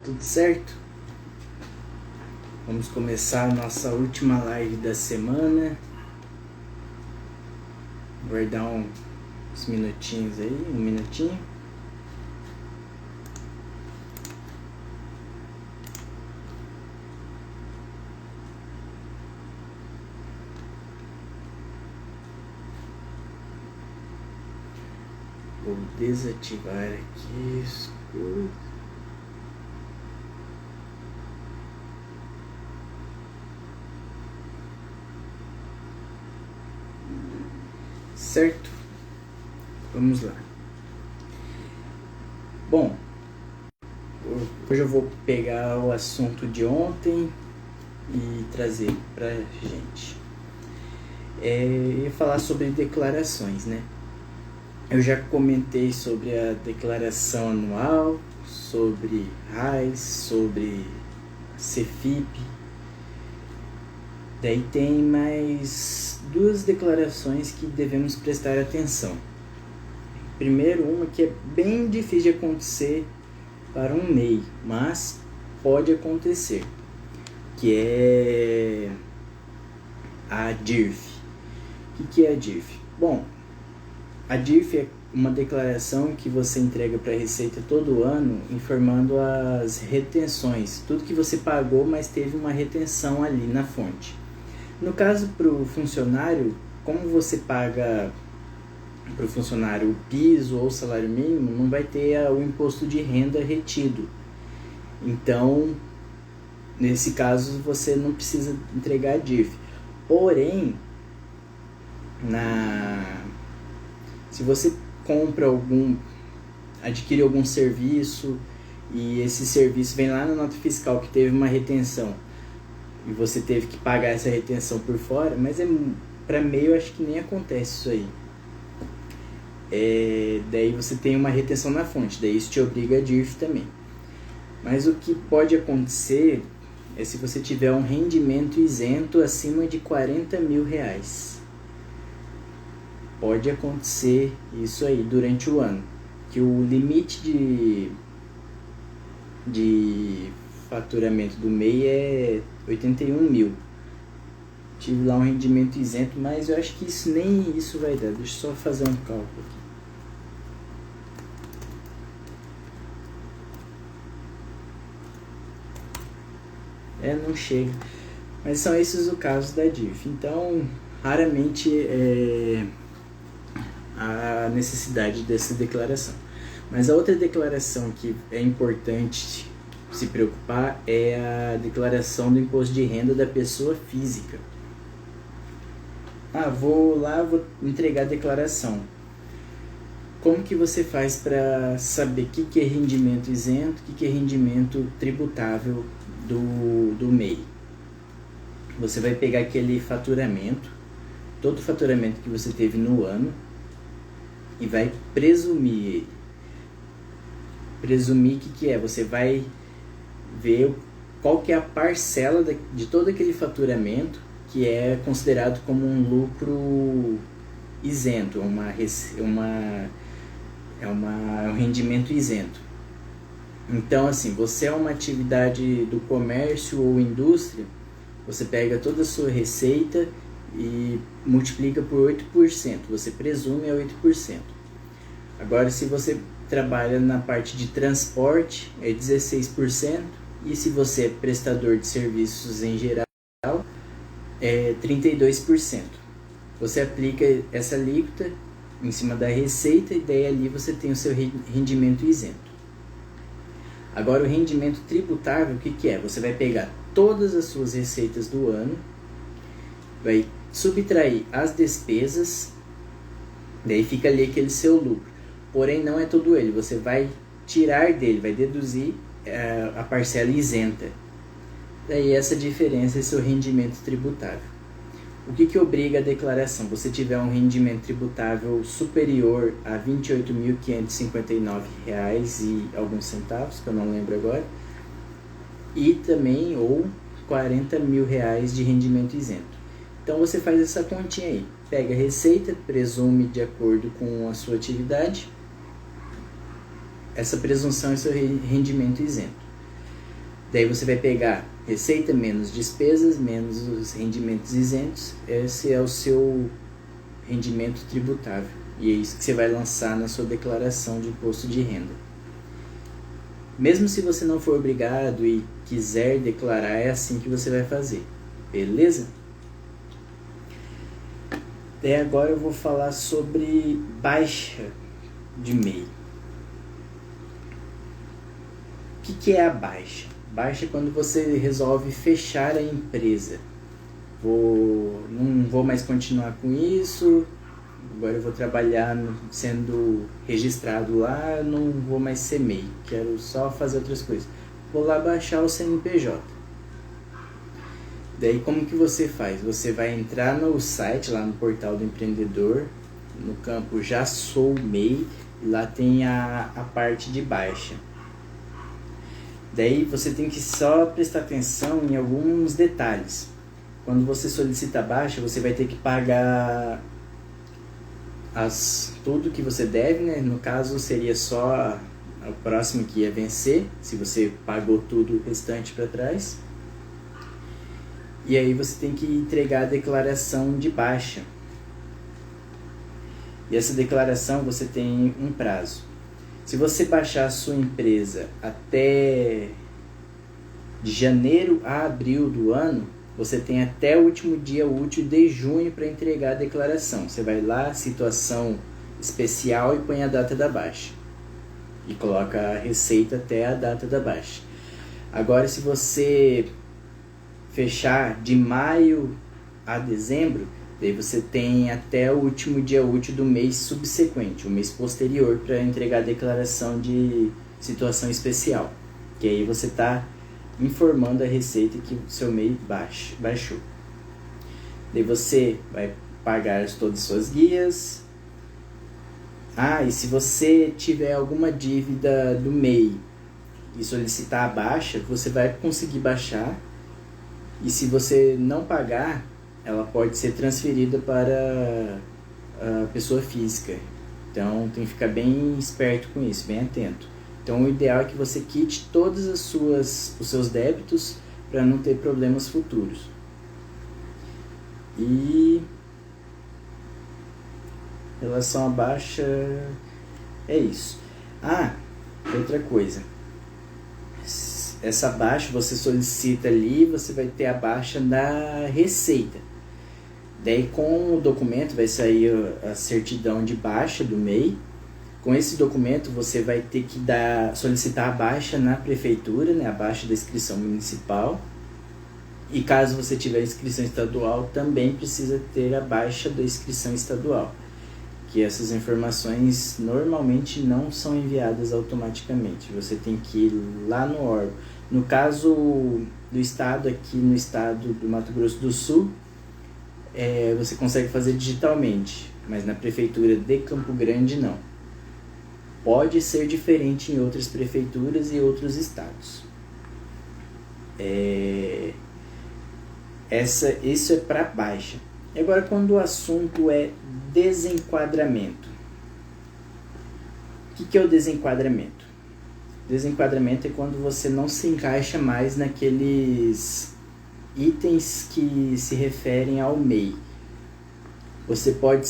Tudo certo? Vamos começar a nossa última live da semana. Guardar uns minutinhos aí, um minutinho. Vou desativar aqui as coisas. Certo? Vamos lá. Bom, hoje eu vou pegar o assunto de ontem e trazer pra gente. Eu ia falar sobre declarações, né? Eu já comentei sobre a declaração anual, sobre RAIS, sobre CEFIP. Daí tem mais duas declarações que devemos prestar atenção. Primeiro, uma que é bem difícil de acontecer para um MEI, mas pode acontecer, que é a DIRF. O que é a DIRF? Bom, a DIRF é uma declaração que você entrega para a Receita todo ano, informando as retenções, tudo que você pagou, mas teve uma retenção ali na fonte. No caso, para o funcionário, como você paga para o funcionário o piso ou o salário mínimo, não vai ter o imposto de renda retido. Então, nesse caso, você não precisa entregar a DIRF. Porém, se você adquire algum serviço e esse serviço vem lá na nota fiscal que teve uma retenção e você teve que pagar essa retenção por fora, mas para MEI eu acho que nem acontece isso aí. Daí você tem uma retenção na fonte, daí isso te obriga a DIRF também. Mas o que pode acontecer é se você tiver um rendimento isento acima de R$40 mil. Pode acontecer isso aí durante o ano, que o limite de faturamento do MEI é 81 mil. Tive lá um rendimento isento, mas eu acho que nem isso vai dar. Deixa eu só fazer um cálculo aqui. Não chega. Mas são esses os casos da DIRF. Então, raramente a necessidade dessa declaração. Mas a outra declaração que é importante se preocupar é a declaração do imposto de renda da pessoa física. Vou entregar a declaração. Como que você faz para saber o que é rendimento isento, o que é rendimento tributável do MEI? Você vai pegar aquele faturamento, todo o faturamento que você teve no ano, e vai presumir ele. Presumir o que é? Você vai ver qual que é a parcela de todo aquele faturamento que é considerado como um lucro isento, um rendimento isento. Então, assim, você é uma atividade do comércio ou indústria, você pega toda a sua receita e multiplica por 8%, você presume a 8%. Agora, se você trabalha na parte de transporte, é 16%, e se você é prestador de serviços em geral, é 32%. Você aplica essa alíquota em cima da receita e daí ali você tem o seu rendimento isento. Agora, o rendimento tributável, o que é? Você vai pegar todas as suas receitas do ano, vai subtrair as despesas, daí fica ali aquele seu lucro. Porém, não é todo ele, você vai tirar dele, vai deduzir a parcela isenta. Daí essa diferença é seu rendimento tributável. O que obriga a declaração? Você tiver um rendimento tributável superior a R$ 28.559 e alguns centavos, que eu não lembro agora, e também ou R$40 mil de rendimento isento. Então você faz essa continha aí, pega a receita, presume de acordo com a sua atividade, essa presunção é seu rendimento isento. Daí você vai pegar receita menos despesas, menos os rendimentos isentos. Esse é o seu rendimento tributável. E é isso que você vai lançar na sua declaração de imposto de renda. Mesmo se você não for obrigado e quiser declarar, é assim que você vai fazer. Beleza? Daí agora eu vou falar sobre baixa de MEI. O que é a baixa? Baixa é quando você resolve fechar a empresa. Não vou mais continuar com isso, agora eu vou trabalhar sendo registrado lá, não vou mais ser MEI, quero só fazer outras coisas. Vou lá baixar o CNPJ. Daí como que você faz? Você vai entrar no site, lá no portal do empreendedor, no campo Já Sou MEI, e lá tem a parte de baixa. Daí você tem que só prestar atenção em alguns detalhes. Quando você solicita a baixa, você vai ter que pagar tudo que você deve, né? No caso seria só o próximo que ia vencer, se você pagou tudo o restante para trás. E aí você tem que entregar a declaração de baixa. E essa declaração você tem um prazo. Se você baixar a sua empresa até de janeiro a abril do ano, você tem até o último dia útil de junho para entregar a declaração. Você vai lá, situação especial, e põe a data da baixa. E coloca a receita até a data da baixa. Agora, se você fechar de maio a dezembro, daí você tem até o último dia útil do mês subsequente, o mês posterior, para entregar a declaração de situação especial. Que aí você está informando a receita que o seu MEI baixou. Daí você vai pagar todas as suas guias. E se você tiver alguma dívida do MEI e solicitar a baixa, você vai conseguir baixar. E se você não pagar, ela pode ser transferida para a pessoa física. Então tem que ficar bem esperto com isso, bem atento. Então o ideal é que você quite todos os seus débitos para não ter problemas futuros. E em relação à baixa, é isso. Outra coisa. Essa baixa você solicita ali, você vai ter a baixa da receita. Daí com o documento vai sair a certidão de baixa do MEI. Com esse documento você vai ter que solicitar a baixa na prefeitura, né, a baixa da inscrição municipal. E caso você tiver inscrição estadual, também precisa ter a baixa da inscrição estadual. Que essas informações normalmente não são enviadas automaticamente. Você tem que ir lá no órgão. No caso do estado, aqui no estado do Mato Grosso do Sul, você consegue fazer digitalmente, mas na prefeitura de Campo Grande não. Pode ser diferente em outras prefeituras e outros estados. Isso é para baixa. E agora, quando o assunto é desenquadramento. O que é o desenquadramento? Desenquadramento é quando você não se encaixa mais naqueles itens que se referem ao MEI. Você pode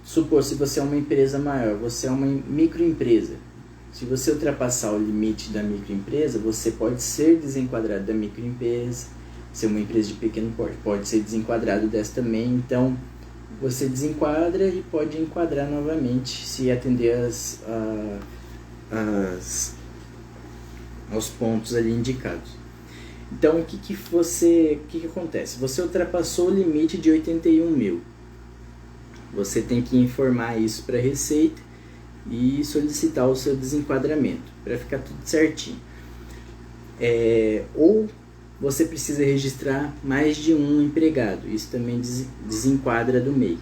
supor, se você é uma empresa maior, você é uma microempresa. Se você ultrapassar o limite da microempresa, você pode ser desenquadrado da microempresa. Se é uma empresa de pequeno porte, pode ser desenquadrado dessa também. Então, você desenquadra e pode enquadrar novamente se atender aos pontos ali indicados. Então, o que acontece? Você ultrapassou o limite de 81 mil. Você tem que informar isso para a Receita e solicitar o seu desenquadramento, para ficar tudo certinho. Ou você precisa registrar mais de um empregado. Isso também desenquadra do MEI.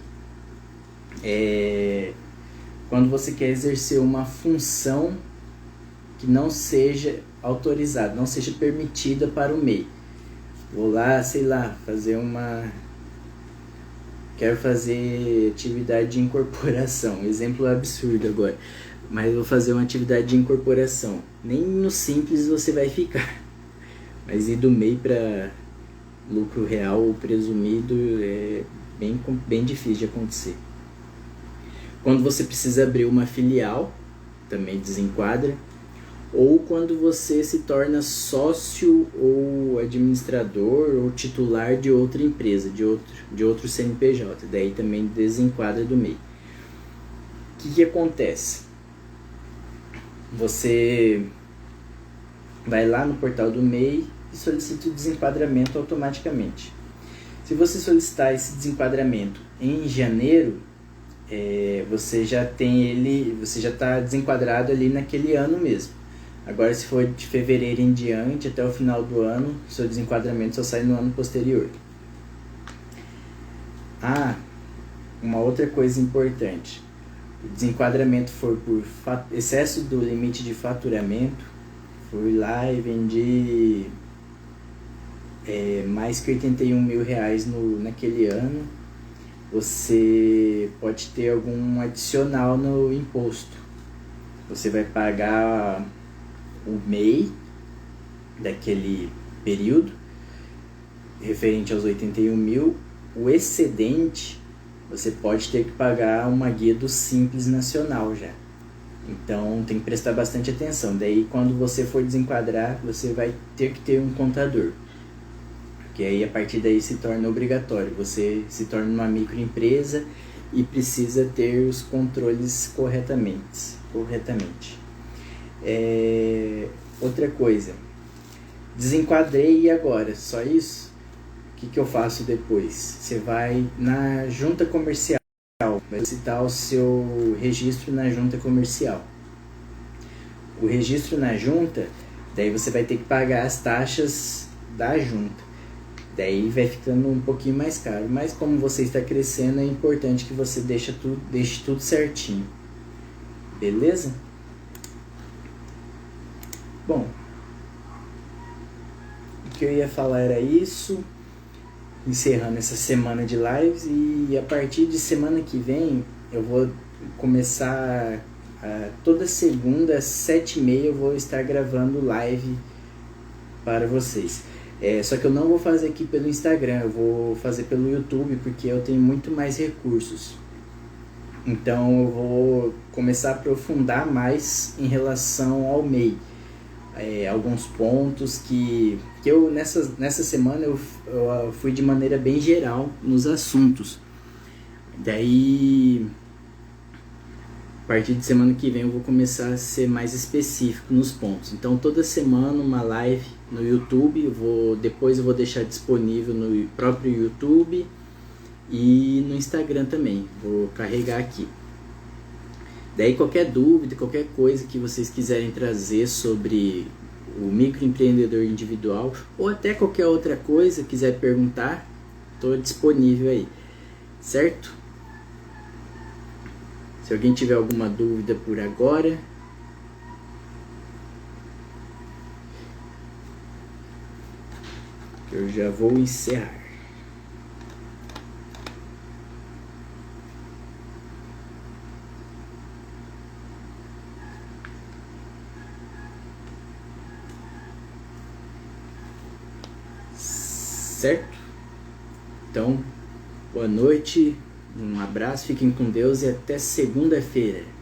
Quando você quer exercer uma função que não seja autorizada, não seja permitida para o MEI. Vou lá, quero fazer atividade de incorporação. Exemplo absurdo agora. Mas vou fazer uma atividade de incorporação. Nem no simples você vai ficar. Mas ir do MEI para lucro real ou presumido é bem difícil de acontecer. Quando você precisa abrir uma filial, também desenquadra. Ou quando você se torna sócio ou administrador ou titular de outra empresa, de outro CNPJ. Daí também desenquadra do MEI. O que acontece? Você vai lá no portal do MEI e solicita o desenquadramento automaticamente. Se você solicitar esse desenquadramento em janeiro, você já está desenquadrado ali naquele ano mesmo. Agora, se for de fevereiro em diante, até o final do ano, seu desenquadramento só sai no ano posterior. Uma outra coisa importante. O desenquadramento for por excesso do limite de faturamento, fui lá e vendi mais que R$81 mil naquele ano, você pode ter algum adicional no imposto. Você vai pagar o MEI daquele período, referente aos 81 mil. O excedente, você pode ter que pagar uma guia do Simples Nacional já. Então tem que prestar bastante atenção. Daí quando você for desenquadrar, você vai ter que ter um contador. Porque aí a partir daí se torna obrigatório. Você se torna uma microempresa e precisa ter os controles corretamente. Outra coisa, desenquadrei e agora? Só isso? O que eu faço depois? Você vai na junta comercial, vai solicitar o seu registro na junta comercial. O registro na junta, daí você vai ter que pagar as taxas da junta. Daí vai ficando um pouquinho mais caro, mas como você está crescendo, é importante que você deixe tudo certinho. Beleza? Bom, o que eu ia falar era isso, encerrando essa semana de lives, e a partir de semana que vem eu vou começar toda segunda às 7h30 eu vou estar gravando live para vocês. Só que eu não vou fazer aqui pelo Instagram, eu vou fazer pelo YouTube, porque eu tenho muito mais recursos. Então eu vou começar a aprofundar mais em relação ao MEI. Alguns pontos que eu nessa semana eu fui de maneira bem geral nos assuntos. Daí, a partir de semana que vem eu vou começar a ser mais específico nos pontos. Então toda semana uma live no YouTube, depois eu vou deixar disponível no próprio YouTube e no Instagram também, vou carregar aqui. Daí qualquer dúvida, qualquer coisa que vocês quiserem trazer sobre o microempreendedor individual, ou até qualquer outra coisa, quiser perguntar, estou disponível aí, certo? Se alguém tiver alguma dúvida por agora, eu já vou encerrar. Certo? Então, boa noite, um abraço, fiquem com Deus e até segunda-feira.